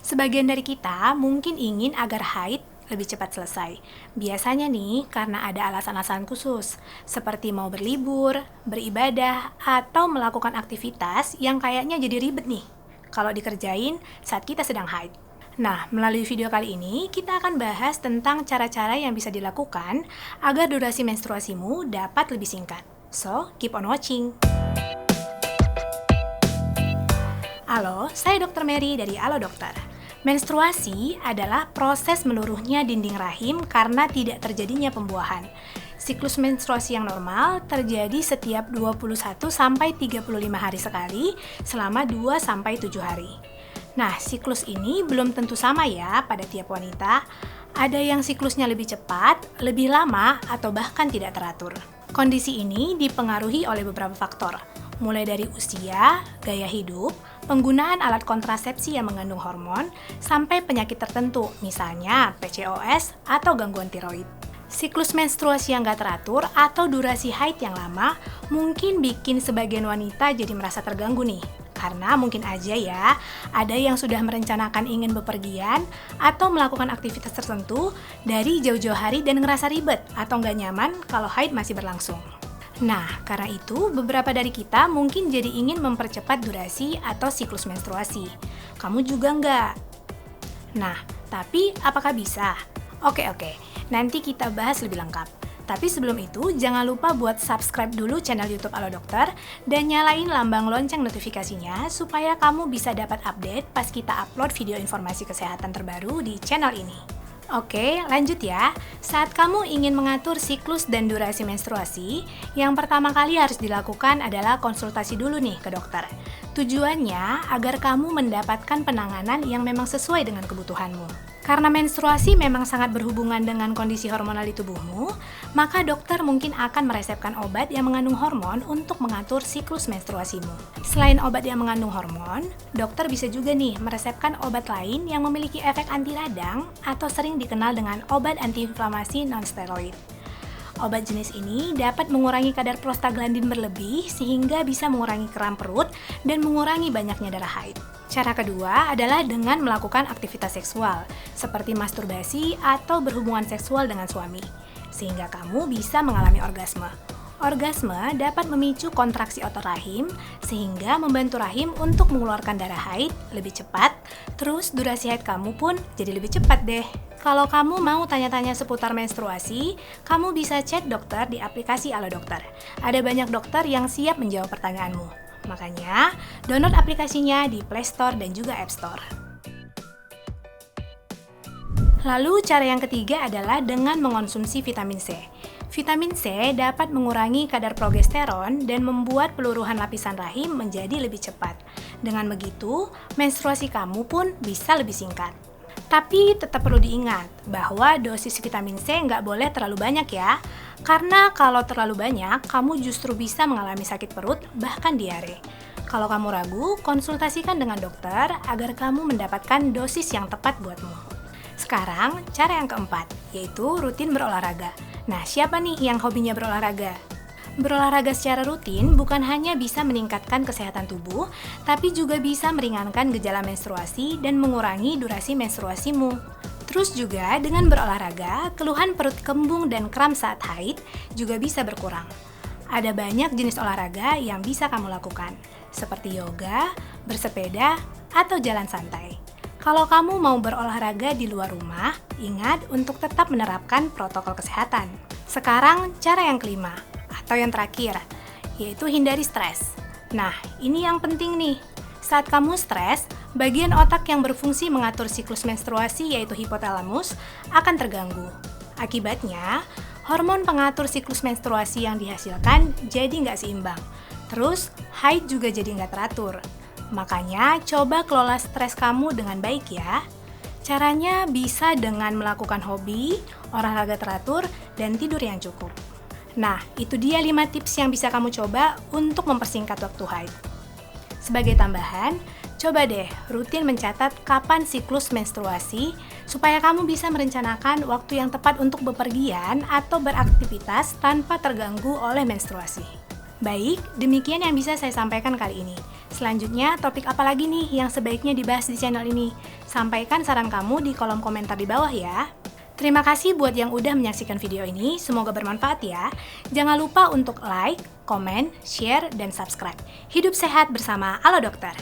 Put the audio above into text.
Sebagian dari kita mungkin ingin agar haid lebih cepat selesai. Biasanya nih karena ada alasan-alasan khusus, seperti mau berlibur, beribadah, atau melakukan aktivitas yang kayaknya jadi ribet nih kalau dikerjain saat kita sedang haid. Nah, melalui video kali ini kita akan bahas tentang cara-cara yang bisa dilakukan agar durasi menstruasimu dapat lebih singkat. So, keep on watching! Halo, saya Dr. Mary dari Halo Dokter. Menstruasi adalah proses meluruhnya dinding rahim karena tidak terjadinya pembuahan. Siklus menstruasi yang normal terjadi setiap 21-35 hari sekali selama 2-7 hari. Nah, siklus ini belum tentu sama ya pada tiap wanita. Ada yang siklusnya lebih cepat, lebih lama, atau bahkan tidak teratur. Kondisi ini dipengaruhi oleh beberapa faktor, mulai dari usia, gaya hidup, penggunaan alat kontrasepsi yang mengandung hormon, sampai penyakit tertentu, misalnya PCOS atau gangguan tiroid. Siklus menstruasi yang gak teratur atau durasi haid yang lama mungkin bikin sebagian wanita jadi merasa terganggu nih. Karena mungkin aja ya, ada yang sudah merencanakan ingin bepergian atau melakukan aktivitas tertentu dari jauh-jauh hari dan ngerasa ribet atau gak nyaman kalau haid masih berlangsung. Nah, karena itu beberapa dari kita mungkin jadi ingin mempercepat durasi atau siklus menstruasi. Kamu juga nggak? Nah, tapi apakah bisa? Oke, nanti kita bahas lebih lengkap. Tapi sebelum itu, jangan lupa buat subscribe dulu channel YouTube Halo Dokter dan nyalain lambang lonceng notifikasinya supaya kamu bisa dapat update pas kita upload video informasi kesehatan terbaru di channel ini. Oke, lanjut ya. Saat kamu ingin mengatur siklus dan durasi menstruasi, yang pertama kali harus dilakukan adalah konsultasi dulu nih ke dokter. Tujuannya agar kamu mendapatkan penanganan yang memang sesuai dengan kebutuhanmu. Karena menstruasi memang sangat berhubungan dengan kondisi hormonal di tubuhmu, maka dokter mungkin akan meresepkan obat yang mengandung hormon untuk mengatur siklus menstruasimu. Selain obat yang mengandung hormon, dokter bisa juga nih meresepkan obat lain yang memiliki efek anti radang atau sering dikenal dengan obat antiinflamasi non-steroid. Obat jenis ini dapat mengurangi kadar prostaglandin berlebih sehingga bisa mengurangi kram perut dan mengurangi banyaknya darah haid. Cara kedua adalah dengan melakukan aktivitas seksual, seperti masturbasi atau berhubungan seksual dengan suami, sehingga kamu bisa mengalami orgasme. Orgasme dapat memicu kontraksi otot rahim, sehingga membantu rahim untuk mengeluarkan darah haid lebih cepat, terus durasi haid kamu pun jadi lebih cepat deh. Kalau kamu mau tanya-tanya seputar menstruasi, kamu bisa chat dokter di aplikasi Halo Dokter. Ada banyak dokter yang siap menjawab pertanyaanmu. Makanya, download aplikasinya di Play Store dan juga App Store. Lalu, cara yang ketiga adalah dengan mengonsumsi vitamin C. Vitamin C dapat mengurangi kadar progesteron dan membuat peluruhan lapisan rahim menjadi lebih cepat. Dengan begitu, menstruasi kamu pun bisa lebih singkat. Tapi tetap perlu diingat bahwa dosis vitamin C nggak boleh terlalu banyak ya. Karena kalau terlalu banyak, kamu justru bisa mengalami sakit perut, bahkan diare. Kalau kamu ragu, konsultasikan dengan dokter agar kamu mendapatkan dosis yang tepat buatmu. Sekarang, cara yang keempat, yaitu rutin berolahraga. Nah, siapa nih yang hobinya berolahraga? Berolahraga secara rutin bukan hanya bisa meningkatkan kesehatan tubuh, tapi juga bisa meringankan gejala menstruasi dan mengurangi durasi menstruasimu. Terus juga dengan berolahraga, keluhan perut kembung dan kram saat haid juga bisa berkurang. Ada banyak jenis olahraga yang bisa kamu lakukan, seperti yoga, bersepeda, atau jalan santai. Kalau kamu mau berolahraga di luar rumah, ingat untuk tetap menerapkan protokol kesehatan. Sekarang, cara yang kelima, atau yang terakhir, yaitu hindari stres. Nah, ini yang penting nih. Saat kamu stres, bagian otak yang berfungsi mengatur siklus menstruasi yaitu hipotalamus akan terganggu. Akibatnya, hormon pengatur siklus menstruasi yang dihasilkan jadi nggak seimbang. Terus, haid juga jadi nggak teratur. Makanya, coba kelola stres kamu dengan baik ya. Caranya bisa dengan melakukan hobi, olahraga teratur, dan tidur yang cukup. Nah, itu dia 5 tips yang bisa kamu coba untuk mempersingkat waktu haid. Sebagai tambahan, coba deh rutin mencatat kapan siklus menstruasi supaya kamu bisa merencanakan waktu yang tepat untuk bepergian atau beraktivitas tanpa terganggu oleh menstruasi. Baik, demikian yang bisa saya sampaikan kali ini. Selanjutnya, topik apa lagi nih yang sebaiknya dibahas di channel ini? Sampaikan saran kamu di kolom komentar di bawah ya. Terima kasih buat yang udah menyaksikan video ini, semoga bermanfaat ya. Jangan lupa untuk like, komen, share, dan subscribe. Hidup sehat bersama Alo Dokter.